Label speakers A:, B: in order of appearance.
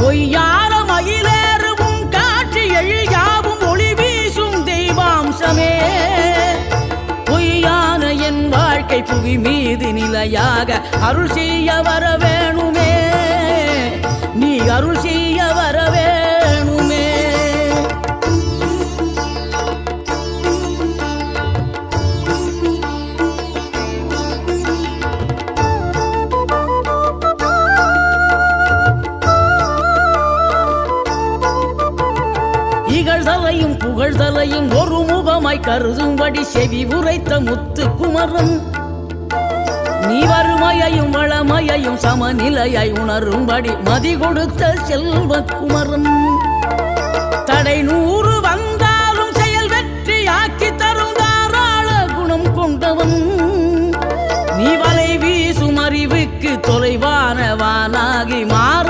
A: பொய்யார மயிலேறும் காட்சி எழியாவும் ஒளி வீசும் தெய்வாம்சமே பொய்யான என் வாழ்க்கை புவி மீது நிலையாக அருள் செய்ய வர வேணுமே நீ அருள் செய்ய வர வேணுமே இகழ்தலையும் புகழ்தலையும் ஒரு முகமாய் கருதும்படி செவி உரைத்த முத்து குமரன் நீ வறுமையையும் வளமையையும் சமநிலையை உணரும்படி மதி கொடுத்த செல்வ குமரன் தடை 100 வந்தாலும் செயல் வெற்றியாக்கி தரும் தாராள குணம் கொண்டவன் நீ வலை வீசும் அறிவுக்கு தொலைவானவானாகி மாற